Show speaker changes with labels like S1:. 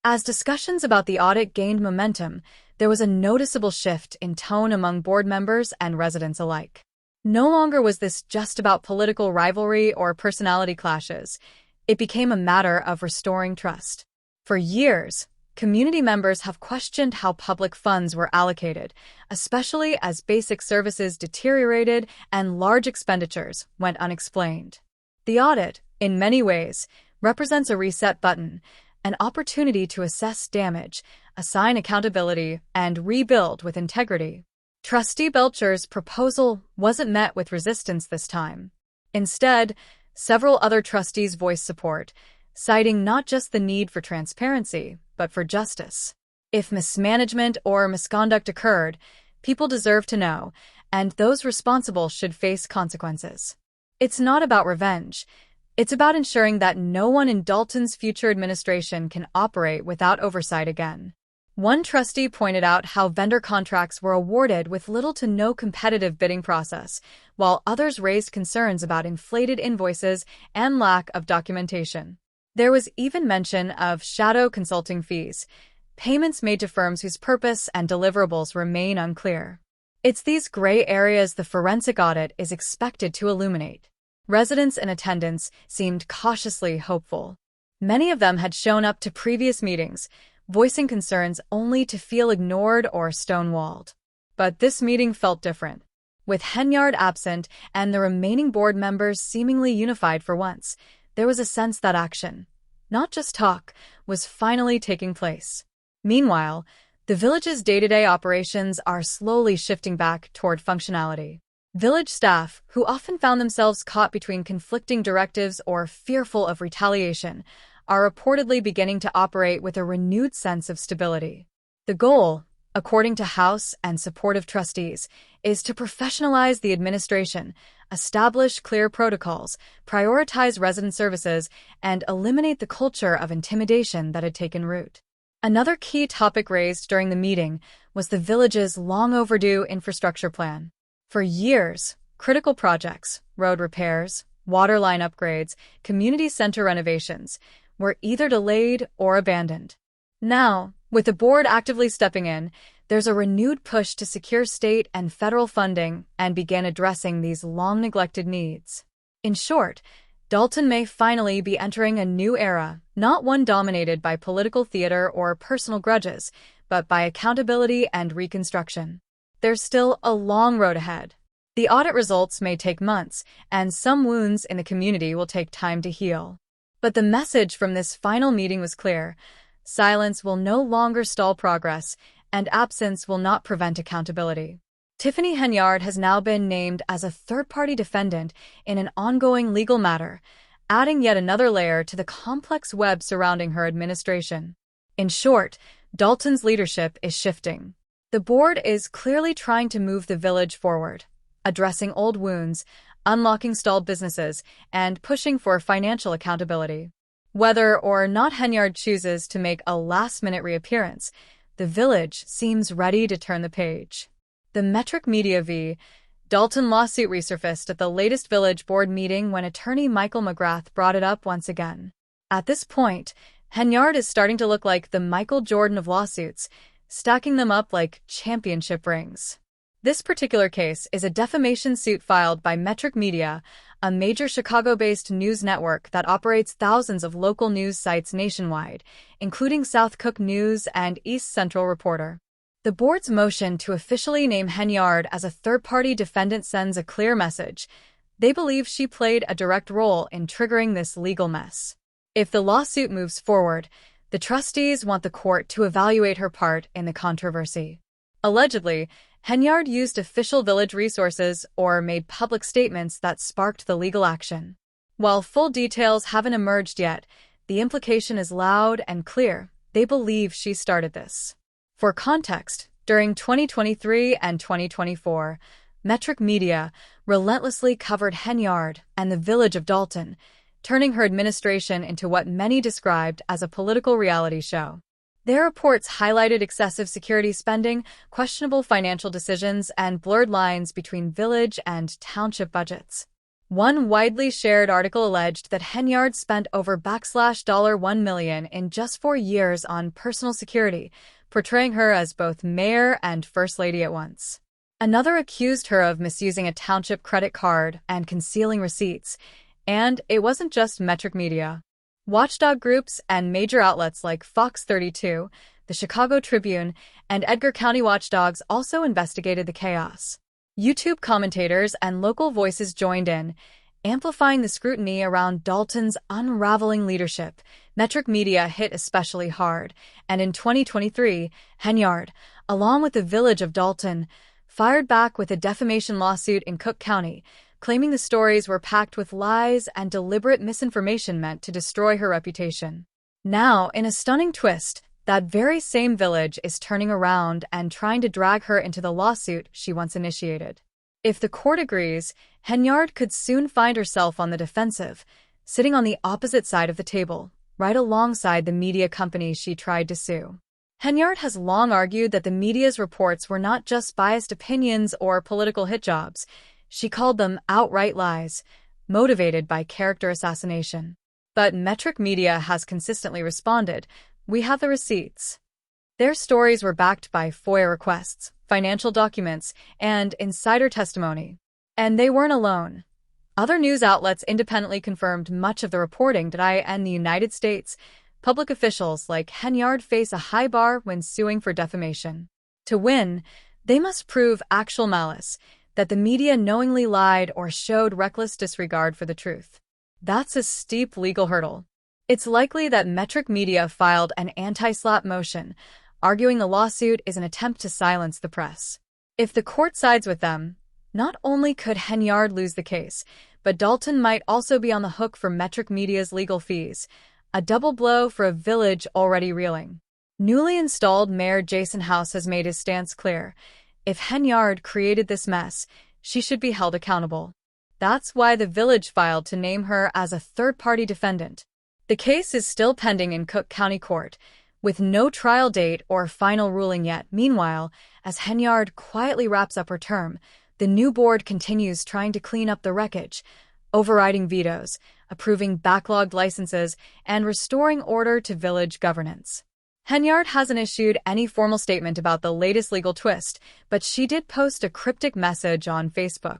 S1: As discussions about the audit gained momentum, there was a noticeable shift in tone among board members and residents alike. No longer was this just about political rivalry or personality clashes. It became a matter of restoring trust. For years, community members have questioned how public funds were allocated, especially as basic services deteriorated and large expenditures went unexplained. The audit, in many ways, represents a reset button, an opportunity to assess damage, assign accountability, and rebuild with integrity. Trustee Belcher's proposal wasn't met with resistance this time. Instead, several other trustees voiced support, citing not just the need for transparency, but for justice. If mismanagement or misconduct occurred, people deserve to know, and those responsible should face consequences. It's not about revenge. It's about ensuring that no one in Dalton's future administration can operate without oversight again. One trustee pointed out how vendor contracts were awarded with little to no competitive bidding process, while others raised concerns about inflated invoices and lack of documentation. There was even mention of shadow consulting fees, payments made to firms whose purpose and deliverables remain unclear. It's these gray areas the forensic audit is expected to illuminate. Residents in attendance seemed cautiously hopeful. Many of them had shown up to previous meetings, voicing concerns only to feel ignored or stonewalled. But this meeting felt different. With Henyard absent and the remaining board members seemingly unified for once, there was a sense that action, not just talk, was finally taking place. Meanwhile, the village's day-to-day operations are slowly shifting back toward functionality. Village staff, who often found themselves caught between conflicting directives or fearful of retaliation, are reportedly beginning to operate with a renewed sense of stability. The goal, according to House and supportive trustees, is to professionalize the administration, establish clear protocols, prioritize resident services, and eliminate the culture of intimidation that had taken root. Another key topic raised during the meeting was the village's long-overdue infrastructure plan. For years, critical projects, road repairs, water line upgrades, community center renovations, were either delayed or abandoned. Now, with the board actively stepping in, there's a renewed push to secure state and federal funding and begin addressing these long-neglected needs. In short, Dalton may finally be entering a new era, not one dominated by political theater or personal grudges, but by accountability and reconstruction. There's still a long road ahead. The audit results may take months, and some wounds in the community will take time to heal. But the message from this final meeting was clear. Silence will no longer stall progress, and absence will not prevent accountability. Tiffany Henyard has now been named as a third-party defendant in an ongoing legal matter, adding yet another layer to the complex web surrounding her administration. In short, Dalton's leadership is shifting. The board is clearly trying to move the village forward, addressing old wounds, unlocking stalled businesses, and pushing for financial accountability. Whether or not Henyard chooses to make a last-minute reappearance, the village seems ready to turn the page. The Metric Media v. Dalton lawsuit resurfaced at the latest village board meeting when attorney Michael McGrath brought it up once again. At this point, Henyard is starting to look like the Michael Jordan of lawsuits, stacking them up like championship rings. This particular case is a defamation suit filed by Metric Media, a major Chicago-based news network that operates thousands of local news sites nationwide, including South Cook News and East Central Reporter. The board's motion to officially name Henyard as a third-party defendant sends a clear message. They believe she played a direct role in triggering this legal mess. If the lawsuit moves forward, the trustees want the court to evaluate her part in the controversy. Allegedly, Henyard used official village resources or made public statements that sparked the legal action. While full details haven't emerged yet, the implication is loud and clear. They believe she started this. For context, during 2023 and 2024, Metric Media relentlessly covered Henyard and the village of Dalton, turning her administration into what many described as a political reality show. Their reports highlighted excessive security spending, questionable financial decisions, and blurred lines between village and township budgets. One widely shared article alleged that Henyard spent over $1 million in just 4 years on personal security, portraying her as both mayor and first lady at once. Another accused her of misusing a township credit card and concealing receipts, and it wasn't just Metric Media. Watchdog groups and major outlets like Fox 32, the Chicago Tribune, and Edgar County Watchdogs also investigated the chaos. YouTube commentators and local voices joined in, amplifying the scrutiny around Dalton's unraveling leadership. Metric Media hit especially hard, and in 2023, Henyard, along with the village of Dalton, fired back with a defamation lawsuit in Cook County, claiming the stories were packed with lies and deliberate misinformation meant to destroy her reputation. Now, in a stunning twist, that very same village is turning around and trying to drag her into the lawsuit she once initiated. If the court agrees, Henyard could soon find herself on the defensive, sitting on the opposite side of the table, right alongside the media company she tried to sue. Henyard has long argued that the media's reports were not just biased opinions or political hit jobs. She called them outright lies, motivated by character assassination. But Metric Media has consistently responded. We have the receipts. Their stories were backed by FOIA requests, financial documents, and insider testimony. And they weren't alone. Other news outlets independently confirmed much of the reporting. In the United States, public officials like Henyard face a high bar when suing for defamation. To win, they must prove actual malice, that the media knowingly lied or showed reckless disregard for the truth. That's a steep legal hurdle. It's likely that Metric Media filed an anti-slap motion, arguing the lawsuit is an attempt to silence the press. If the court sides with them, not only could Henyard lose the case, but Dalton might also be on the hook for Metric Media's legal fees, a double blow for a village already reeling. Newly installed Mayor Jason House has made his stance clear. If Henyard created this mess, she should be held accountable. That's why the village filed to name her as a third-party defendant. The case is still pending in Cook County Court, with no trial date or final ruling yet. Meanwhile, as Henyard quietly wraps up her term, the new board continues trying to clean up the wreckage, overriding vetoes, approving backlogged licenses, and restoring order to village governance. Henyard hasn't issued any formal statement about the latest legal twist, but she did post a cryptic message on Facebook.